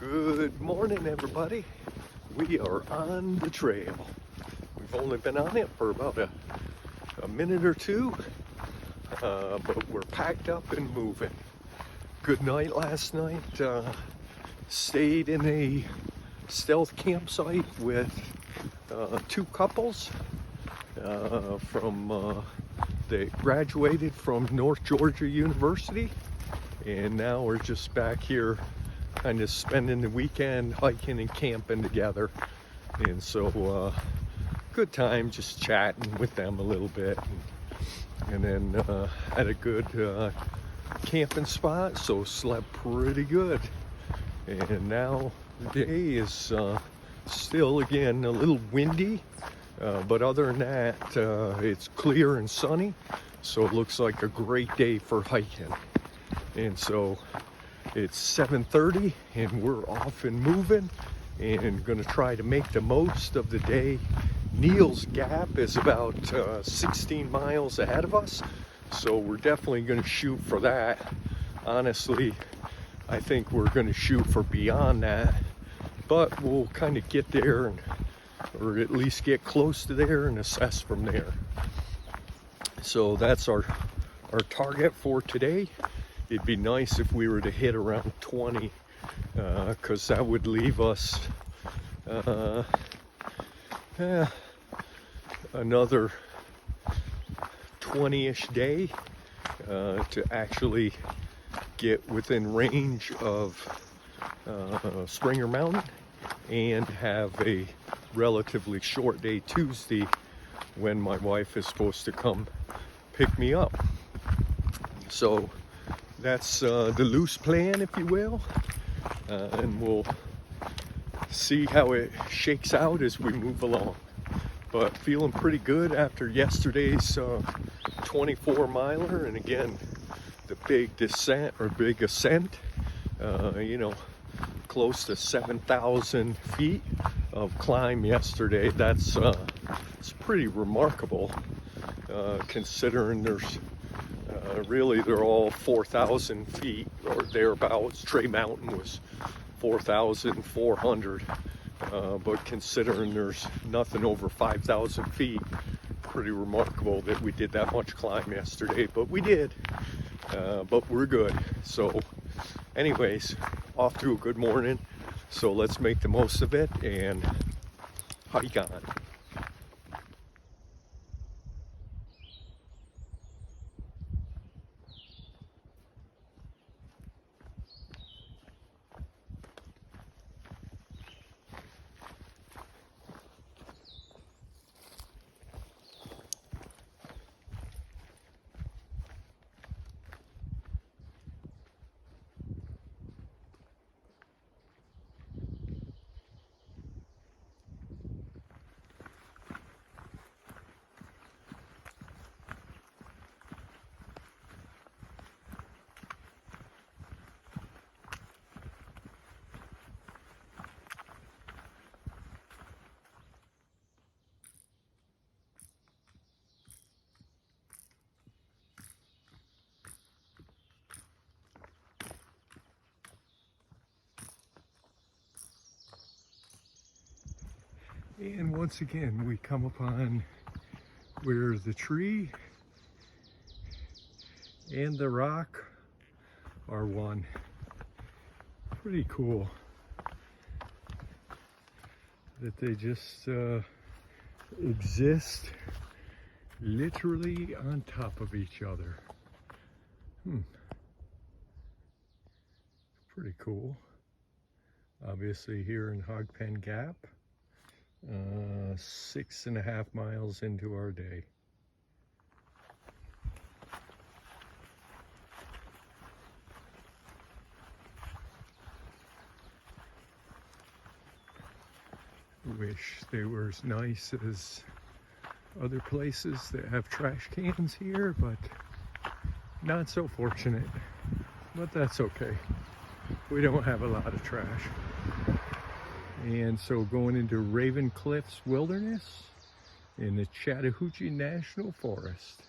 Good morning, everybody. We are on the trail. We've only been on it for about a minute or two, but we're packed up and moving. Good night last night. Stayed in a stealth campsite with two couples they graduated from North Georgia University, and now we're just back here kind of spending the weekend hiking and camping together. And so good time just chatting with them a little bit, and then had a good camping spot, so slept pretty good. And now the day is still again a little windy, but other than that it's clear and sunny, so it looks like a great day for hiking. And so it's 7:30 and we're off and moving and gonna try to make the most of the day. Neil's Gap is about 16 miles ahead of us, so we're definitely gonna shoot for that. Honestly, I think we're gonna shoot for beyond that, but we'll kind of get there, or at least get close to there and assess from there. So that's our target for today. It'd be nice if we were to hit around 20, because that would leave us another 20-ish day to actually get within range of Springer Mountain and have a relatively short day Tuesday when my wife is supposed to come pick me up. So that's the loose plan, if you will, and we'll see how it shakes out as we move along. But feeling pretty good after yesterday's 24 miler, and again the big descent or big ascent, close to 7,000 feet of climb yesterday. That's it's pretty remarkable, considering there's really they're all 4,000 feet or thereabouts. Tray Mountain was 4,400, but considering there's nothing over 5,000 feet, pretty remarkable that we did that much climb yesterday. But we did, but we're good. So anyways, off to a good morning, so let's make the most of it and hike on. And once again, we come upon where the tree and the rock are one. Pretty cool that they just exist literally on top of each other. Pretty cool. Obviously here in Hog Pen Gap. 6.5 miles into our day. Wish they were as nice as other places that have trash cans here, but not so fortunate. But that's okay. We don't have a lot of trash. And so going into Raven Cliffs Wilderness in the Chattahoochee National Forest.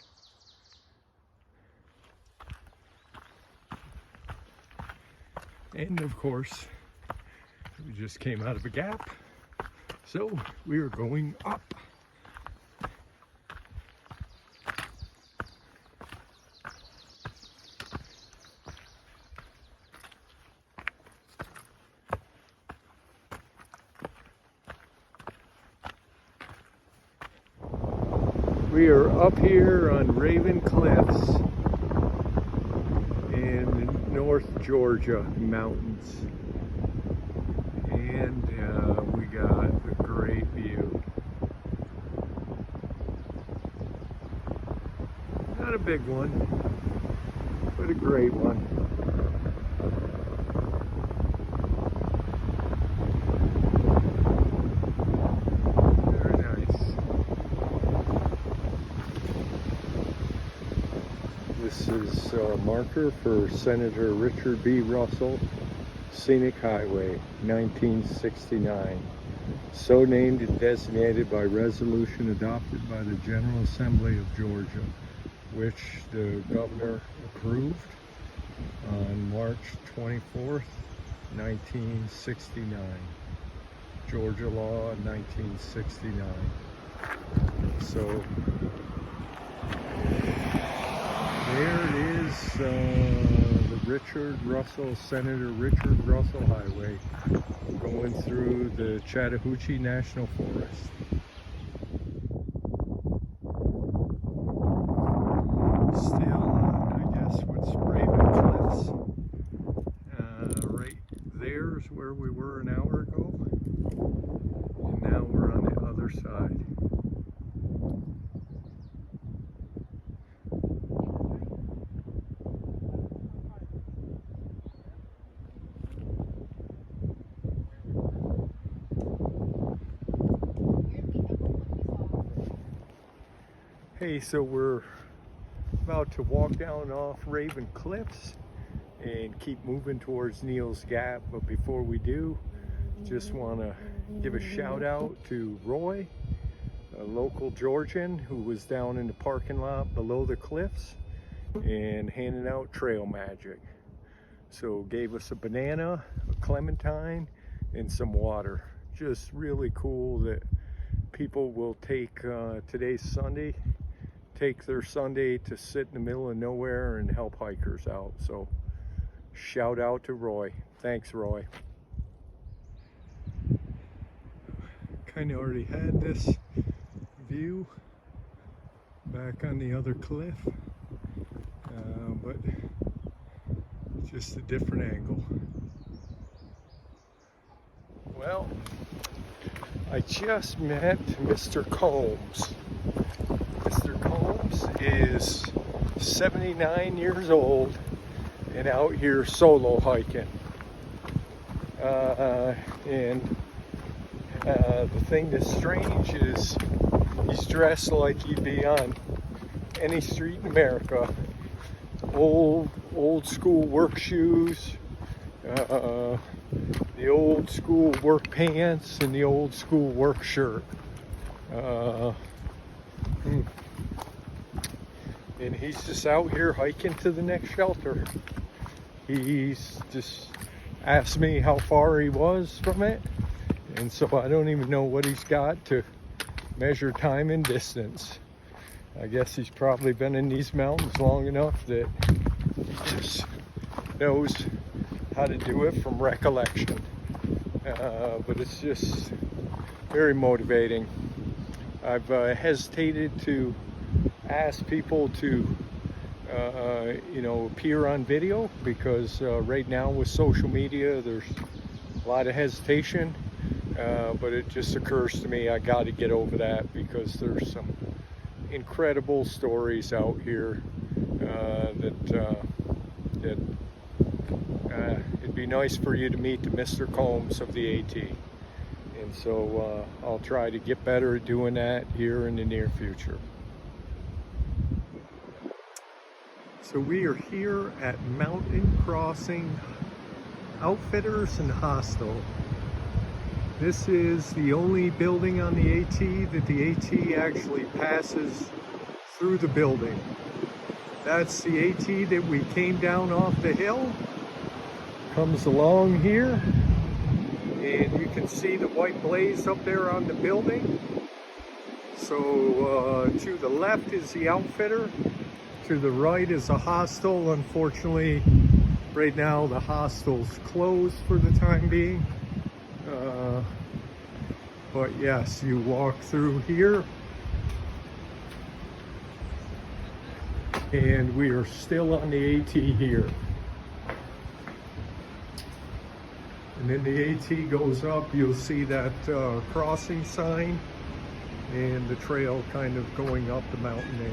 And of course, We just came out of a gap, so we are going up. We are up here on Raven Cliffs in the North Georgia mountains, and we got a great view. Not a big one, but a great one. This is a marker for Senator Richard B. Russell, Scenic Highway, 1969. So named and designated by resolution adopted by the General Assembly of Georgia, which the governor approved on March 24th, 1969. Georgia law, 1969. So there it is, the Senator Richard Russell Highway, going through the Chattahoochee National Forest. Still on, I guess, what's Raven Cliffs. Right there's where we were an hour ago, and now we're on the other side. Hey, so we're about to walk down off Raven Cliffs and keep moving towards Neal's Gap, but before we do, just want to give a shout out to Roy, a local Georgian who was down in the parking lot below the cliffs and handing out trail magic. So gave us a banana, a clementine, and some water. Just really cool that people will take today's Sunday, take their Sunday to sit in the middle of nowhere and help hikers out. So shout out to Roy. Thanks, Roy. Kind of already had this view back on the other cliff, but it's just a different angle. Well, I just met Mr. Combs. Mr. Combs is 79 years old and out here solo hiking. The thing that's strange is he's dressed like he'd be on any street in America. Old school work shoes, the old school work pants, and the old school work shirt. And he's just out here hiking to the next shelter. He's just asked me how far he was from it, and so I don't even know what he's got to measure time and distance. I guess he's probably been in these mountains long enough that he just knows how to do it from recollection. But it's just very motivating. I've hesitated to ask people to appear on video because right now with social media there's a lot of hesitation, but it just occurs to me I got to get over that because there's some incredible stories out here that it'd be nice for you to meet the Mr. Combs of the AT, and so I'll try to get better at doing that here in the near future. So we are here at Mountain Crossing Outfitters and Hostel. This is the only building on the AT that the AT actually passes through the building. That's the AT that we came down off the hill, comes along here, And you can see the white blaze up there on the building. So to the left is the outfitter. To the right is a hostel. Unfortunately, right now the hostel's closed for the time being. But yes, you walk through here and we are still on the AT here. And then the AT goes up, you'll see that crossing sign and the trail kind of going up the mountain there.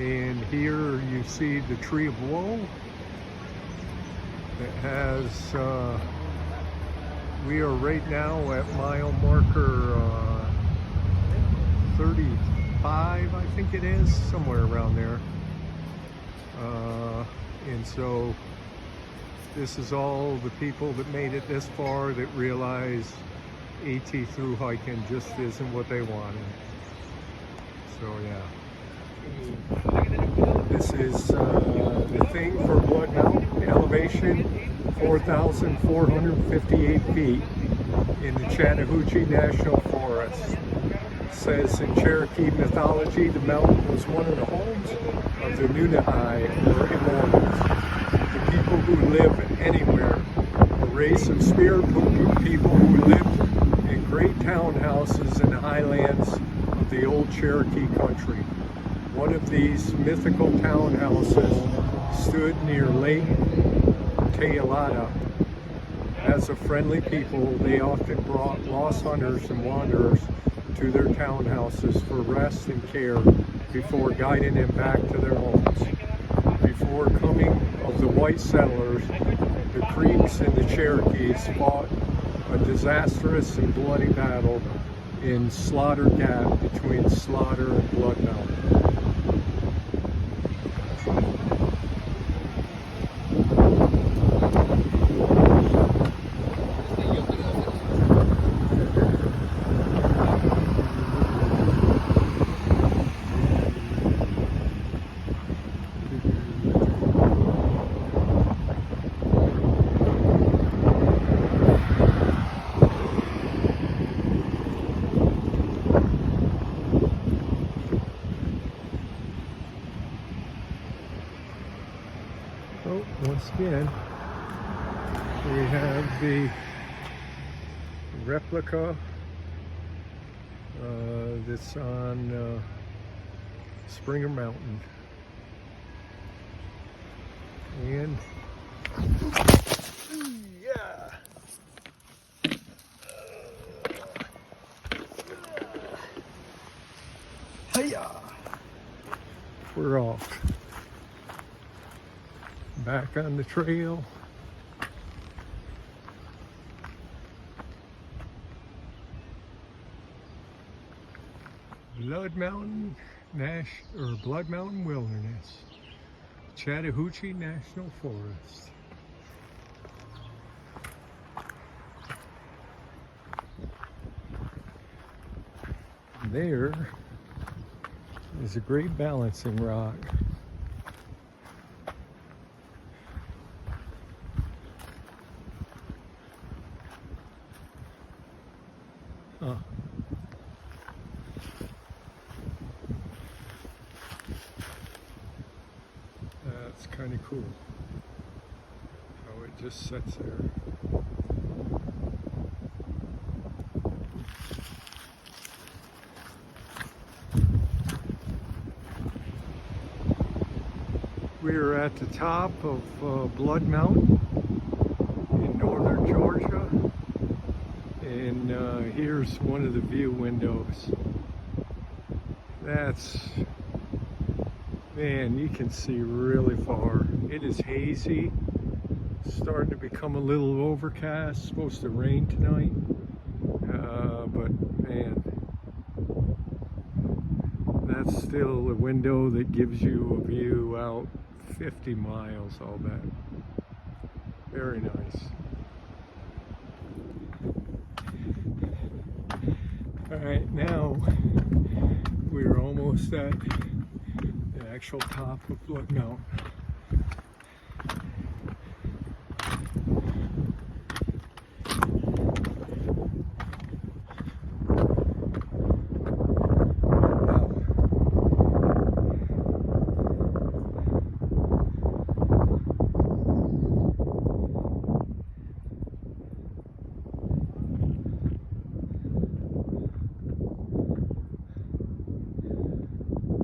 And here you see the Tree of Woe. It has, we are right now at mile marker 35, I think it is, somewhere around there. And so this is all the people that made it this far that realize AT through hiking just isn't what they wanted. So yeah. This is the thing for Blood Mountain. Elevation 4,458 feet in the Chattahoochee National Forest. It says in Cherokee mythology the mountain was one of the homes of the Nunahai, or immortals. The people who live anywhere. A race of spirit people who lived in great townhouses in the highlands of the old Cherokee country. One of these mythical townhouses stood near Lake Teilata. As a friendly people, they often brought lost hunters and wanderers to their townhouses for rest and care before guiding them back to their homes. Before coming of the white settlers, the Creeks and the Cherokees fought a disastrous and bloody battle in Slaughter Gap between Slaughter and Blood Mountain. Oh, once again, we have the replica that's on Springer Mountain. And yeah, hiya, we're off. Back on the trail. Blood Mountain Blood Mountain Wilderness, Chattahoochee National Forest. There is a great balancing rock. Huh. That's kind of cool how it just sits there. We are at the top of Blood Mountain in northern Georgia. And here's one of the view windows. Man, you can see really far. It is hazy. It's starting to become a little overcast. It's supposed to rain tonight. But man, that's still a window that gives you a view out 50 miles, I'll bet. Very nice. All right, now we're almost at the actual top of Blood Mountain.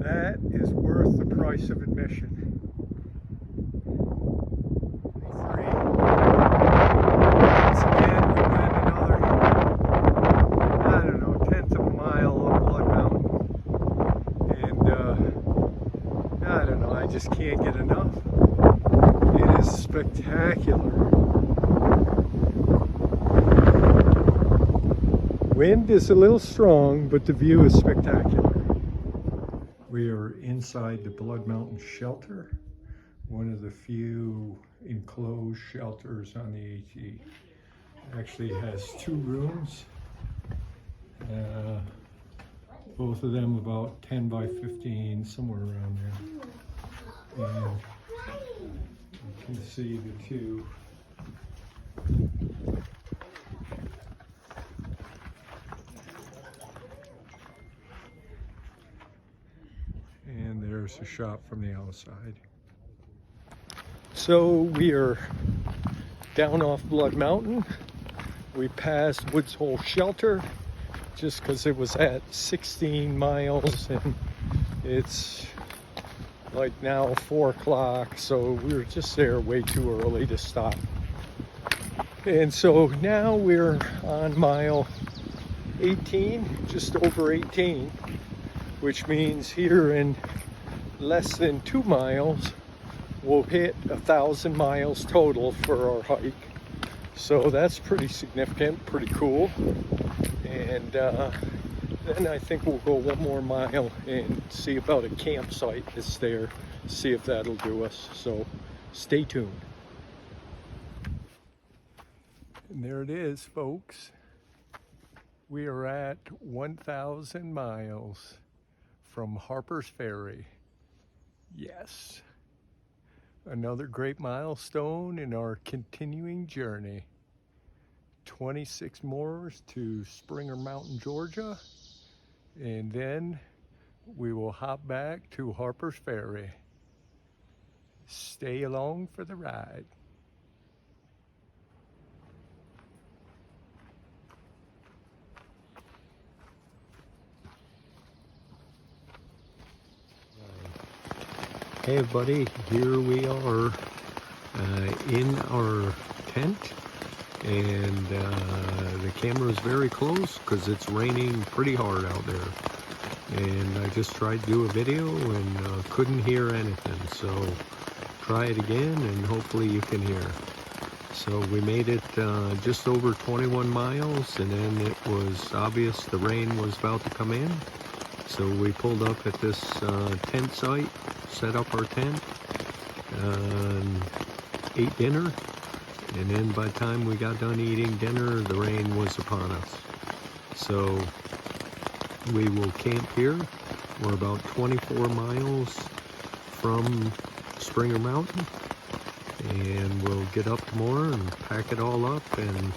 That is worth the price of admission. Once again, we went another, I don't know, 1/10 of a mile up Blood Mountain. And I don't know, I just can't get enough. It is spectacular. Wind is a little strong, but the view is spectacular. We are inside the Blood Mountain Shelter, one of the few enclosed shelters on the AT. Actually has 2 rooms, both of them about 10 by 15, somewhere around there. And you can see the 2. And there's a shot from the outside. So we are down off Blood Mountain. We passed Woods Hole Shelter just because it was at 16 miles and it's like now 4 o'clock, so we were just there way too early to stop. And so now we're on mile 18, just over 18, which means here in less than 2 miles we'll hit 1,000 miles total for our hike. So that's pretty significant, pretty cool. And then I think we'll go 1 more mile and see about a campsite that's there, see if that'll do us. So stay tuned. And there it is, folks. We are at 1,000 miles from Harper's Ferry. Yes. Another great milestone in our continuing journey. 26 more to Springer Mountain, Georgia, and then we will hop back to Harper's Ferry. Stay along for the ride. Hey everybody, here we are in our tent, and the camera is very close because it's raining pretty hard out there. And I just tried to do a video and couldn't hear anything, so try it again and hopefully you can hear. So we made it just over 21 miles, and then it was obvious the rain was about to come in. So we pulled up at this tent site, set up our tent, ate dinner, and then by the time we got done eating dinner, the rain was upon us. So we will camp here. We're about 24 miles from Springer Mountain, and we'll get up tomorrow and pack it all up and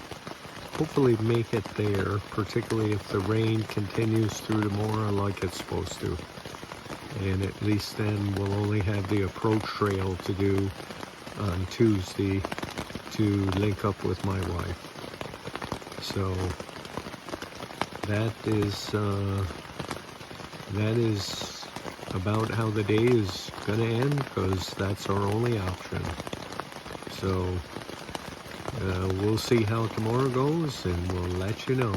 hopefully make it there, particularly if the rain continues through tomorrow like it's supposed to. And at least then we'll only have the approach trail to do on Tuesday to link up with my wife. So that is about how the day is gonna end, because that's our only option. So we'll see how tomorrow goes, and we'll let you know.